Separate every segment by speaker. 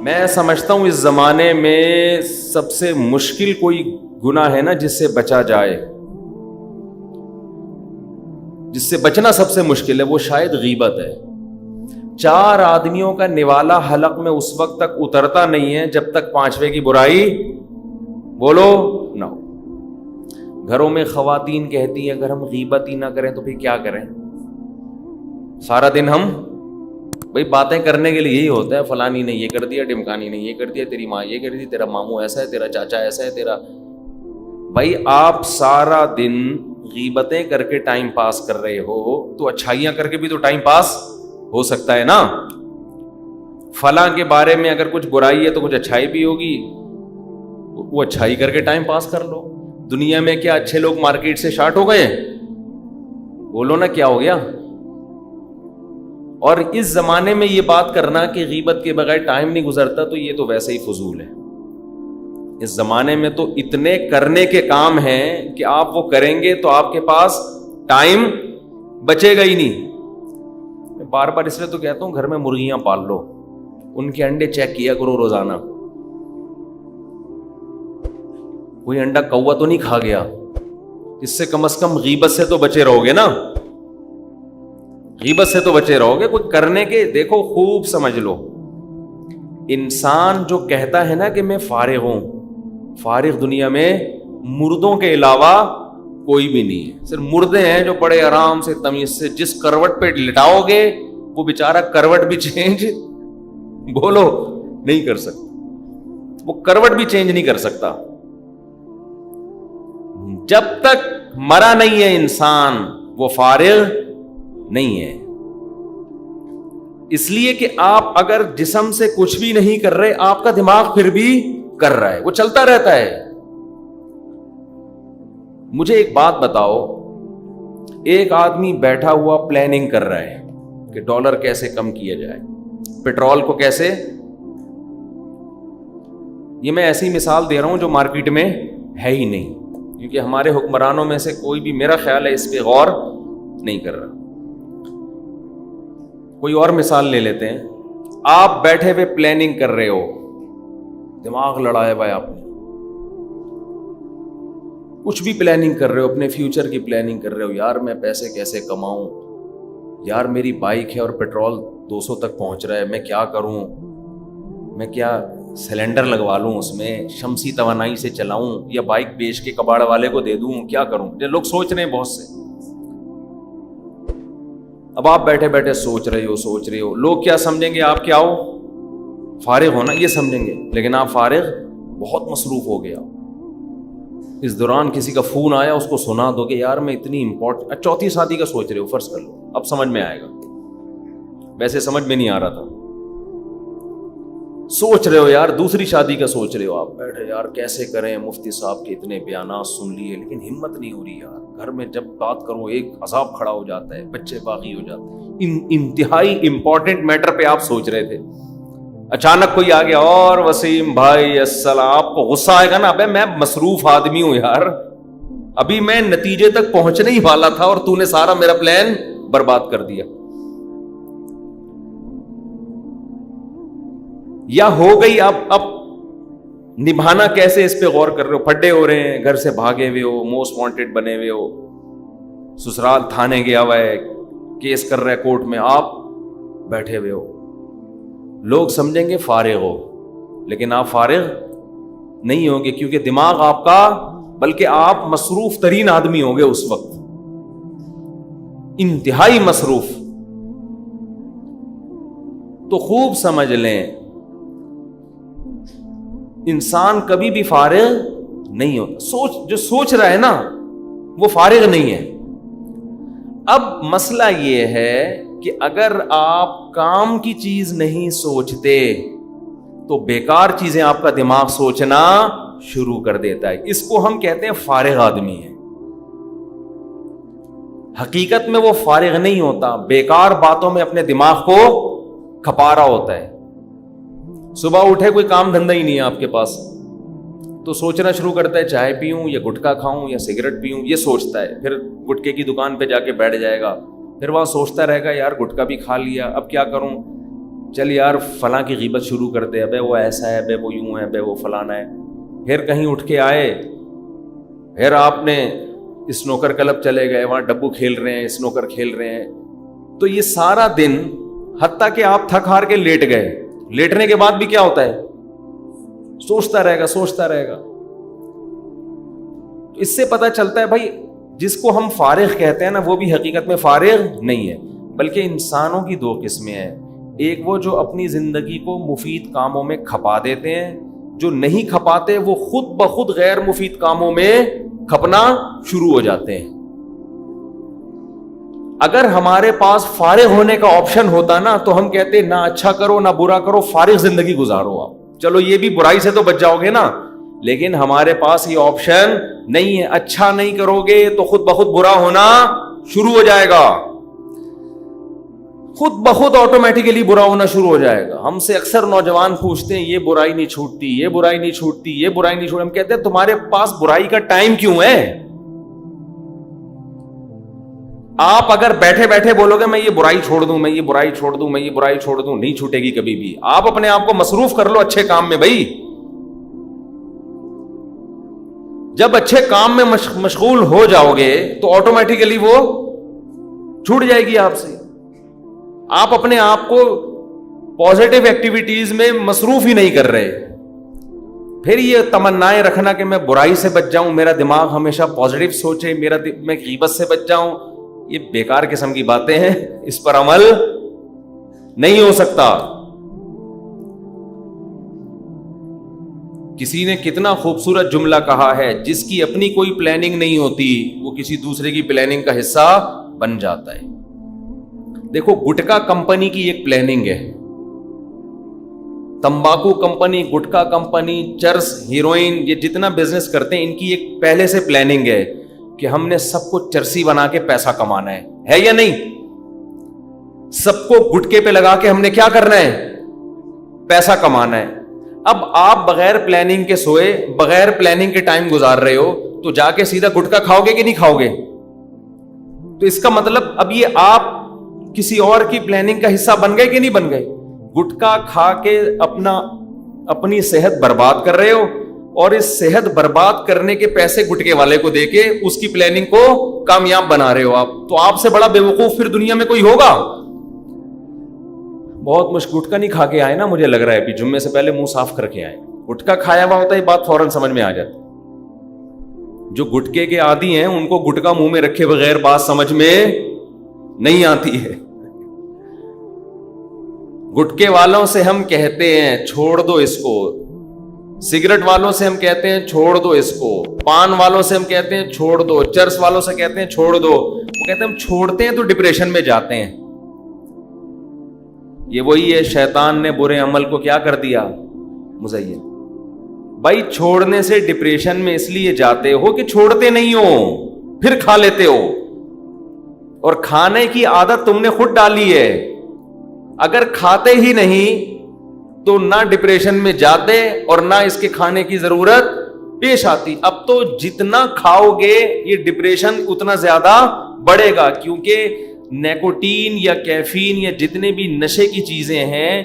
Speaker 1: میں سمجھتا ہوں اس زمانے میں سب سے مشکل کوئی گناہ ہے نا جس سے بچا جائے، جس سے بچنا سب سے مشکل ہے، وہ شاید غیبت ہے۔ 4 آدمیوں کا نوالا حلق میں اس وقت تک اترتا نہیں ہے جب تک 5ویں کی برائی بولو نہ ہو۔ گھروں میں خواتین کہتی ہیں اگر ہم غیبت ہی نہ کریں تو پھر کیا کریں؟ سارا دن ہم بھائی باتیں کرنے کے لیے یہی ہوتا ہے، فلانی نے یہ کر دیا، ڈمکانی نے یہ کر دیا، تیری ماں یہ کر دی، تیرا ماموں ایسا ہے، تیرا چاچا ایسا ہے، تیرا بھائی آپ سارا دن غیبتیں کر کے ٹائم پاس کر رہے ہو تو اچھائیاں کر کے بھی تو ٹائم پاس ہو سکتا ہے نا۔ فلاں کے بارے میں اگر کچھ برائی ہے تو کچھ اچھائی بھی ہوگی، وہ اچھائی کر کے ٹائم پاس کر لو۔ دنیا میں کیا اچھے لوگ مارکیٹ سے شارٹ ہو گئے؟ بولو نا کیا ہو گیا؟ اور اس زمانے میں یہ بات کرنا کہ غیبت کے بغیر ٹائم نہیں گزرتا تو یہ تو ویسے ہی فضول ہے۔ اس زمانے میں تو اتنے کرنے کے کام ہیں کہ آپ وہ کریں گے تو آپ کے پاس ٹائم بچے گا ہی نہیں۔ میں بار بار اس لیے تو کہتا ہوں گھر میں مرغیاں پال لو، ان کے انڈے چیک کیا کرو روزانہ، کوئی انڈا کوا تو نہیں کھا گیا، اس سے کم از کم غیبت سے تو بچے رہو گے نا، غیبت سے تو بچے رہو گے۔ کوئی کرنے کے دیکھو خوب سمجھ لو، انسان جو کہتا ہے نا کہ میں فارغ ہوں، فارغ دنیا میں مردوں کے علاوہ کوئی بھی نہیں ہے، صرف مردے ہیں جو بڑے آرام سے تمیز سے جس کروٹ پہ لٹاؤ گے وہ بیچارہ کروٹ بھی چینج بولو نہیں کر سکتا، وہ کروٹ بھی چینج نہیں کر سکتا جب تک مرا نہیں ہے انسان، وہ فارغ نہیں ہے۔ اس لیے کہ آپ اگر جسم سے کچھ بھی نہیں کر رہے، آپ کا دماغ پھر بھی کر رہا ہے، وہ چلتا رہتا ہے۔ مجھے ایک بات بتاؤ، ایک آدمی بیٹھا ہوا پلاننگ کر رہا ہے کہ ڈالر کیسے کم کیا جائے، پیٹرول کو کیسے، یہ میں ایسی مثال دے رہا ہوں جو مارکیٹ میں ہے ہی نہیں، کیونکہ ہمارے حکمرانوں میں سے کوئی بھی میرا خیال ہے اس پہ غور نہیں کر رہا۔ کوئی اور مثال لے لیتے ہیں، آپ بیٹھے ہوئے پلاننگ کر رہے ہو، دماغ لڑایا ہوا ہے آپ نے، کچھ بھی پلاننگ کر رہے ہو، اپنے فیوچر کی پلاننگ کر رہے ہو، یار میں پیسے کیسے کماؤں، یار میری بائک ہے اور پیٹرول 200 تک پہنچ رہا ہے، میں کیا کروں، میں کیا سلنڈر لگوا لوں اس میں، شمسی توانائی سے چلاؤں یا بائک بیچ کے کباڑ والے کو دے دوں، کیا کروں؟ یہ لوگ سوچ رہے ہیں بہت سے۔ اب آپ بیٹھے بیٹھے سوچ رہے ہو، لوگ کیا سمجھیں گے؟ آپ کیا ہو؟ فارغ ہونا یہ سمجھیں گے، لیکن آپ فارغ بہت مصروف ہو گیا۔ اس دوران کسی کا فون آیا، اس کو سنا دو کہ یار میں اتنی امپورٹنٹ، چوتھی شادی کا سوچ رہے ہو، فرض کر لو، اب سمجھ میں آئے گا، ویسے سمجھ میں نہیں آ رہا تھا، سوچ رہے ہو یار دوسری شادی کا سوچ رہے ہو، آپ بیٹھے یار کیسے کریں، مفتی صاحب کے اتنے بیانات سن لیے لیکن ہمت نہیں ہو رہی یار، گھر میں جب بات کرو ایک عذاب کھڑا ہو جاتا ہے، بچے باغی ہو جاتے ہیں، انتہائی امپورٹنٹ میٹر پہ آپ سوچ رہے تھے، اچانک کوئی آ گیا، اور وسیم بھائی السلام، آپ کو غصہ آئے گا نا، ابے میں مصروف آدمی ہوں یار، ابھی میں نتیجے تک پہنچنے ہی والا تھا اور تو نے سارا میرا پلان برباد کر دیا۔ یا ہو گئی، اب نبھانا کیسے، اس پہ غور کر رہے ہو، پھڈے ہو رہے ہیں، گھر سے بھاگے ہوئے ہو، موسٹ وانٹڈ بنے ہوئے ہو، سسرال تھانے گیا ہوا ہے، کیس کر رہے کورٹ میں، آپ بیٹھے ہوئے ہو، لوگ سمجھیں گے فارغ ہو، لیکن آپ فارغ نہیں ہوں گے، کیونکہ دماغ آپ کا، بلکہ آپ مصروف ترین آدمی ہوں گے اس وقت، انتہائی مصروف۔ تو خوب سمجھ لیں، انسان کبھی بھی فارغ نہیں ہوتا، جو سوچ رہا ہے نا وہ فارغ نہیں ہے۔ اب مسئلہ یہ ہے کہ اگر آپ کام کی چیز نہیں سوچتے تو بیکار چیزیں آپ کا دماغ سوچنا شروع کر دیتا ہے، اس کو ہم کہتے ہیں فارغ آدمی ہے۔ حقیقت میں وہ فارغ نہیں ہوتا، بیکار باتوں میں اپنے دماغ کو کھپا رہا ہوتا ہے۔ صبح اٹھے کوئی کام دھندہ ہی نہیں ہے آپ کے پاس، تو سوچنا شروع کرتا ہے چائے پیوں یا گٹکا کھاؤں یا سگریٹ پیوں، یہ سوچتا ہے، پھر گٹکے کی دکان پہ جا کے بیٹھ جائے گا، پھر وہاں سوچتا رہے گا یار گٹکا بھی کھا لیا، اب کیا کروں، چل یار فلاں کی غیبت شروع کر دے, ابے وہ ایسا ہے, ابے وہ یوں ہے, ابے وہ فلانا ہے. پھر کہیں اٹھ کے آئے, پھر آپ نے اسنوکر کلب چلے گئے, وہاں ڈبو کھیل رہے ہیں, اسنوکر کھیل رہے ہیں. تو یہ سارا دن, حتیٰ کہ آپ تھک ہار کے لیٹ گئے, لیٹنے کے بعد بھی کیا ہوتا ہے, سوچتا رہے گا, سوچتا رہے گا. اس سے پتہ چلتا ہے بھائی جس کو ہم فارغ کہتے ہیں نا, وہ بھی حقیقت میں فارغ نہیں ہے, بلکہ انسانوں کی دو قسمیں ہیں. ایک وہ جو اپنی زندگی کو مفید کاموں میں کھپا دیتے ہیں, جو نہیں کھپاتے وہ خود بخود غیر مفید کاموں میں کھپنا شروع ہو جاتے ہیں. اگر ہمارے پاس فارغ ہونے کا آپشن ہوتا نا تو ہم کہتے نہ اچھا کرو نہ برا کرو, فارغ زندگی گزارو آپ, چلو یہ بھی برائی سے تو بچ جاؤ گے نا. لیکن ہمارے پاس یہ آپشن نہیں ہے. اچھا نہیں کرو گے تو خود بخود برا ہونا شروع ہو جائے گا, خود بخود آٹومیٹیکلی برا ہونا شروع ہو جائے گا. ہم سے اکثر نوجوان پوچھتے ہیں یہ برائی نہیں چھوٹتی, یہ برائی نہیں چھوٹتی, یہ برائی نہیں چھوٹتی. ہم کہتے ہیں تمہارے پاس برائی کا ٹائم کیوں ہے؟ آپ اگر بیٹھے بیٹھے بولو گے میں یہ برائی چھوڑ دوں, میں یہ برائی چھوڑ دوں, میں یہ برائی چھوڑ دوں, نہیں چھوٹے گی کبھی بھی. آپ اپنے آپ کو مصروف کر لو اچھے کام میں. بھائی جب اچھے کام میں مشغول ہو جاؤ گے تو آٹومیٹیکلی وہ چھوٹ جائے گی آپ سے. آپ اپنے آپ کو پازیٹیو ایکٹیویٹیز میں مصروف ہی نہیں کر رہے. پھر یہ تمنائیں رکھنا کہ میں برائی سے بچ جاؤں, میرا دماغ ہمیشہ پازیٹیو سوچے, میں غیبت سے بچ جاؤں, یہ بیکار قسم کی باتیں ہیں, اس پر عمل نہیں ہو سکتا. کسی نے کتنا خوبصورت جملہ کہا ہے, جس کی اپنی کوئی پلاننگ نہیں ہوتی وہ کسی دوسرے کی پلاننگ کا حصہ بن جاتا ہے. دیکھو گٹکا کمپنی کی ایک پلاننگ ہے, تمباکو کمپنی, گٹکا کمپنی, چرس, ہیروئن, یہ جتنا بزنس کرتے ہیں ان کی ایک پہلے سے پلاننگ ہے کہ ہم نے سب کو چرسی بنا کے پیسہ کمانا ہے یا نہیں؟ سب کو گٹکے پہ لگا کے ہم نے کیا کرنا ہے, پیسہ کمانا ہے. اب آپ بغیر پلاننگ کے سوئے, بغیر پلاننگ کے ٹائم گزار رہے ہو, تو جا کے سیدھا گٹکا کھاؤ گے کہ نہیں کھاؤ گے؟ تو اس کا مطلب اب یہ آپ کسی اور کی پلاننگ کا حصہ بن گئے کہ نہیں بن گئے؟ گٹکا کھا کے اپنی صحت برباد کر رہے ہو, اور اس صحت برباد کرنے کے پیسے گٹکے والے کو دے کے اس کی پلاننگ کو کامیاب بنا رہے ہو آپ. تو آپ سے بڑا بے وقوف پھر دنیا میں کوئی ہوگا؟ بہت مشکل گٹکا نہیں کھا کے آئے نا, مجھے لگ رہا ہے ابھی جمعے سے پہلے منہ صاف کر کے آئے. گٹکا کھایا ہوا ہوتا ہے, یہ بات فوراً سمجھ میں آ جاتی. جو گٹکے کے عادی ہیں ان کو گٹکا منہ میں رکھے بغیر بات سمجھ میں نہیں آتی ہے. گٹکے والوں سے ہم کہتے ہیں چھوڑ دو اس کو, سگریٹ والوں سے ہم کہتے ہیں چھوڑ دو اس کو, پان والوں سے ہم کہتے ہیں چھوڑ دو, چرس والوں سے کہتے ہیں چھوڑ دو. وہ کہتے ہیں ہم چھوڑتے ہیں تو ڈپریشن میں جاتے ہیں. یہ وہی ہے, شیطان نے برے عمل کو کیا کر دیا, مزین. بھائی چھوڑنے سے ڈپریشن میں اس لیے جاتے ہو کہ چھوڑتے نہیں ہو, پھر کھا لیتے ہو, اور کھانے کی عادت تم نے خود ڈالی ہے. اگر کھاتے ہی نہیں تو نہ ڈپریشن میں جاتے اور نہ اس کے کھانے کی ضرورت پیش آتی. اب تو جتنا کھاؤ گے یہ ڈپریشن اتنا زیادہ بڑھے گا, کیونکہ نیکوٹین یا کیفین یا جتنے بھی نشے کی چیزیں ہیں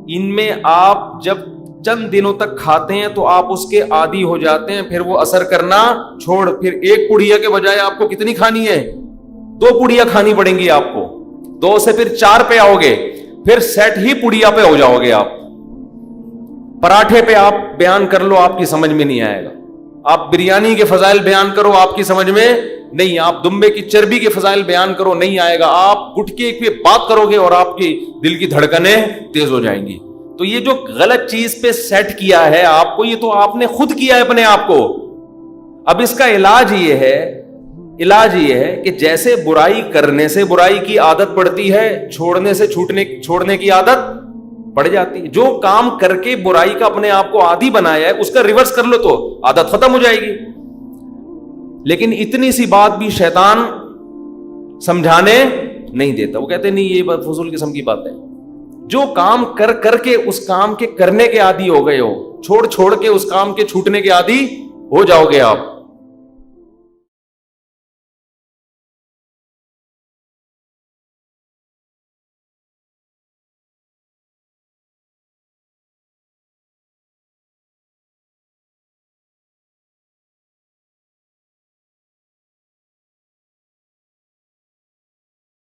Speaker 1: ان میں آپ جب چند دنوں تک کھاتے ہیں تو آپ اس کے عادی ہو جاتے ہیں, پھر وہ اثر کرنا چھوڑ, پھر ایک پڑیا کے بجائے آپ کو کتنی کھانی ہے, 2 پڑیا کھانی پڑیں گی آپ کو, 2 سے پھر 4 پہ آؤ گے, پھر سیٹ ہی پڑیا پہ ہو جاؤ گے آپ. پراٹھے پہ آپ بیان کر لو آپ کی سمجھ میں نہیں آئے گا, آپ بریانی کے فضائل بیان کرو آپ کی سمجھ میں نہیں, آپ دمبے کی چربی کے فضائل بیان کرو نہیں آئے گا, آپ گٹکے پہ بات کرو گے اور آپ کی دل کی دھڑکنیں تیز ہو جائیں گی. تو یہ جو غلط چیز پہ سیٹ کیا ہے آپ کو, یہ تو آپ نے خود کیا ہے اپنے آپ کو. اب اس کا علاج یہ ہے کہ جیسے برائی کرنے سے برائی کی عادت پڑتی ہے, چھوڑنے سے چھوڑنے کی عادت پڑ جاتی ہے. جو کام کر کے برائی کا اپنے آپ کو عادی بنایا ہے اس کا ریورس کر لو تو عادت ختم ہو جائے گی. لیکن اتنی سی بات بھی شیطان سمجھانے نہیں دیتا. وہ کہتے نہیں یہ بات فضول قسم کی بات ہے. جو کام کر کے اس کام کے کرنے کے عادی ہو گئے ہو, چھوڑ کے اس کام کے چھوٹنے کے عادی ہو جاؤ گے آپ.